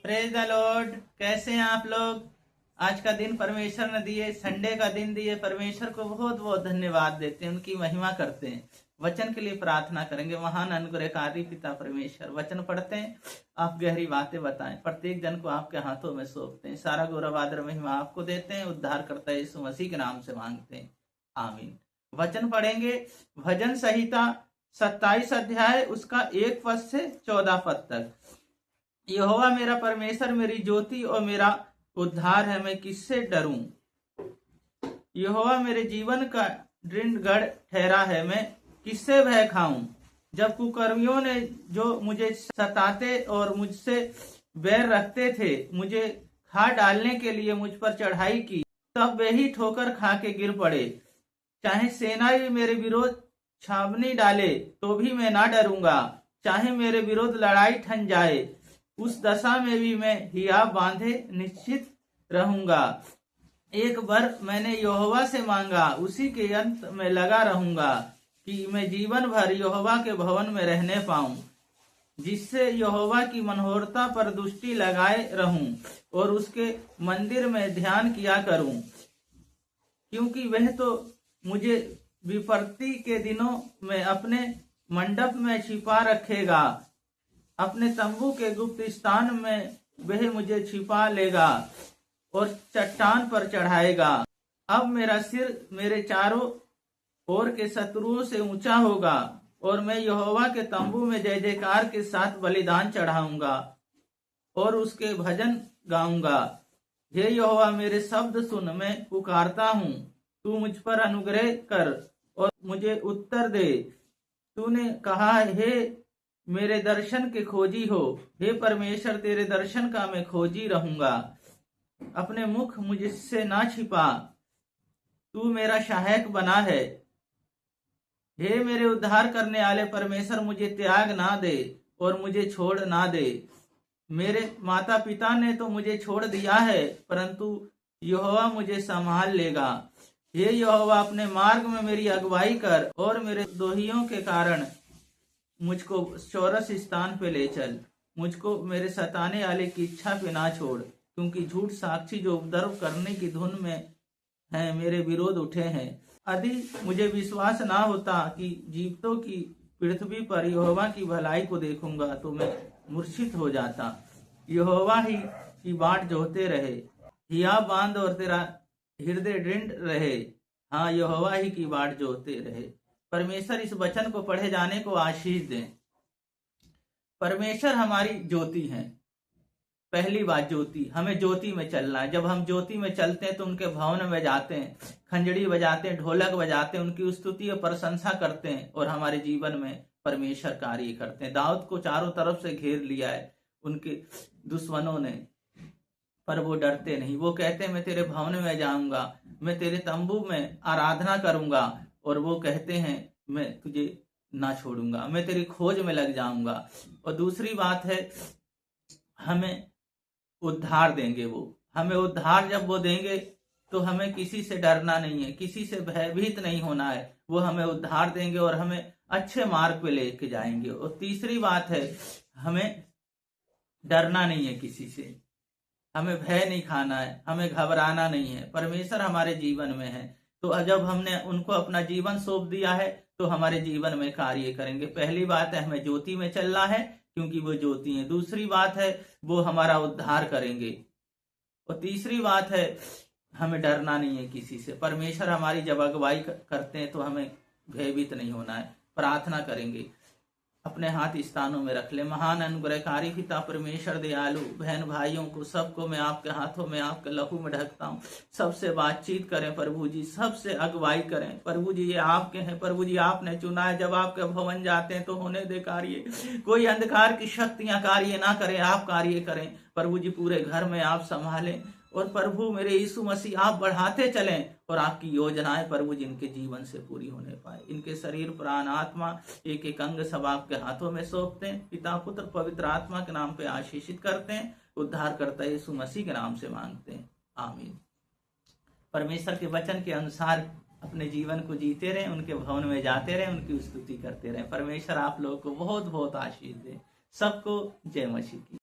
Praise the Lord. कैसे हैं आप लोग? आज का दिन परमेश्वर ने दिए, संडे का दिन दिए। परमेश्वर को बहुत बहुत धन्यवाद देते हैं, उनकी महिमा करते हैं। वचन के लिए प्रार्थना करेंगे। महान अनुग्रहकारी पिता परमेश्वर, वचन पढ़ते हैं, आप गहरी बातें बताएं। प्रत्येक जन को आपके हाथों में सौंपते हैं। सारा गौरव आदर महिमा आपको देते हैं। उद्धार करता यीशु मसीह के नाम से मांगते हैं, आमीन। वचन पढ़ेंगे भजन संहिता 27 अध्याय, उसका 1 पद से 14 पद तक। यहोवा मेरा परमेश्वर मेरी ज्योति और मेरा उद्धार है, मैं किससे डरूं। यहोवा मेरे जीवन का दृढ़ ठहरा है, मैं किससे भय खाऊं। जब कुकर्मियों ने जो मुझे सताते और मुझसे बैर रखते थे, मुझे खा डालने के लिए मुझ पर चढ़ाई की, तब वे ही ठोकर खा के गिर पड़े। चाहे सेना भी मेरे विरोध छावनी डाले तो भी मैं ना डरूंगा। चाहे मेरे विरोध लड़ाई ठन जाए, उस दशा में भी मैं हियाव बांधे निश्चित रहूंगा। एक बार मैंने यहोवा से मांगा, उसी के अंत में लगा रहूंगा कि मैं जीवन भर यहोवा के भवन में रहने पाऊं, जिससे यहोवा की मनोहरता पर दृष्टि लगाए रहूं और उसके मंदिर में ध्यान किया करूं, क्योंकि वह तो मुझे विपत्ति के दिनों में अपने मंडप में छिपा रखेगा। अपने तंबू के गुप्त स्थान में वह मुझे छिपा लेगा और चट्टान पर चढ़ाएगा। अब मेरा सिर मेरे चारों ओर के शत्रुओं से ऊंचा होगा और मैं यहोवा के तंबू में जय जयकार के साथ बलिदान चढ़ाऊंगा और उसके भजन गाऊंगा। हे यहोवा, मेरे शब्द सुन, मैं पुकारता हूँ, तू मुझ पर अनुग्रह कर और मुझे उत्तर दे। तूने कहा, हे मेरे दर्शन के खोजी हो। हे परमेश्वर, तेरे दर्शन का मैं खोजी रहूंगा। अपने मुख मुझसे ना छिपा, तू मेरा सहायक बना है। हे मेरे उद्धार करने वाले परमेश्वर, मुझे त्याग ना दे और मुझे छोड़ ना दे। मेरे माता पिता ने तो मुझे छोड़ दिया है, परंतु यहोवा मुझे संभाल लेगा। हे यहोवा, अपने मार्ग में मेरी अगुवाई कर और मेरे द्रोहियों के कारण मुझको चौरस स्थान पे ले चल। मुझको मेरे सताने वाले की इच्छा पे ना छोड़, क्योंकि झूठ साक्षी जो उपद्रव करने की धुन में है मेरे विरोध उठे हैं। यदि मुझे विश्वास ना होता कि जीवितों की पृथ्वी पर यहोवा की भलाई को देखूंगा, तो मैं मूर्छित हो जाता। यहोवा ही की बाट जोहते रहे, हिया बांध और तेरा हृदय दृढ़ रहे। हाँ, यहोवा ही की बाट जोहते रहे। परमेश्वर इस वचन को पढ़े जाने को आशीष दें। परमेश्वर हमारी ज्योति है। पहली बात, ज्योति, हमें ज्योति में चलना है। जब हम ज्योति में चलते हैं तो उनके भवन में जाते हैं, खंजड़ी बजाते हैं, ढोलक बजाते हैं, उनकी स्तुति और प्रशंसा करते हैं और हमारे जीवन में परमेश्वर कार्य करते हैं। दाऊद को चारों तरफ से घेर लिया है उनके दुश्मनों ने, पर वो डरते नहीं। वो कहते हैं, मैं तेरे भवन में जाऊंगा, मैं तेरे तंबू में आराधना करूंगा, और वो कहते हैं, मैं तुझे ना छोड़ूंगा, मैं तेरी खोज में लग जाऊंगा। और दूसरी बात है, हमें उद्धार देंगे वो। हमें उद्धार जब वो देंगे तो हमें किसी से डरना नहीं है, किसी से भयभीत नहीं होना है। वो हमें उद्धार देंगे और हमें अच्छे मार्ग पे लेके जाएंगे। और तीसरी बात है, हमें डरना नहीं है किसी से, हमें भय नहीं खाना है, हमें घबराना नहीं है। परमेश्वर हमारे जीवन में है, तो जब हमने उनको अपना जीवन सौंप दिया है तो हमारे जीवन में कार्य करेंगे। पहली बात है, हमें ज्योति में चलना है, क्योंकि वो ज्योति है। दूसरी बात है, वो हमारा उद्धार करेंगे। और तीसरी बात है, हमें डरना नहीं है किसी से। परमेश्वर हमारी जब अगुवाई करते हैं तो हमें भयभीत नहीं होना है। प्रार्थना करेंगे, अपने हाथ स्थानों में रख ले। महान अनुग्रहकारी पिता परमेश्वर, दयालु बहन भाइयों को सबको मैं आपके हाथों में, आपके लहू में ढकता हूँ। सबसे बातचीत करें प्रभु जी, सबसे अगुवाई करें प्रभु जी। ये आपके हैं प्रभु जी, आपने चुना है। जब आपके भवन जाते हैं तो होने दे कार्य, कोई अंधकार की शक्तियां कार्य ना करें, आप कार्य करें प्रभु जी। पूरे घर में आप संभालें और प्रभु मेरे यीशु मसीह आप बढ़ाते चलें और आपकी योजनाएं प्रभु जी इनके जीवन से पूरी होने पाए। इनके शरीर प्राण आत्मा एक एक अंग सब आपके हाथों में सौंपते हैं। पिता पुत्र पवित्र आत्मा के नाम पे आशीषित करते हैं। उद्धार करता यीशु मसीह के नाम से मांगते हैं, आमीन। परमेश्वर के वचन के अनुसार अपने जीवन को जीते रहें, उनके भवन में जाते रहें, उनकी स्तुति करते रहें। परमेश्वर आप लोगों को बहुत बहुत आशीष दे। सबको जय मसीह की।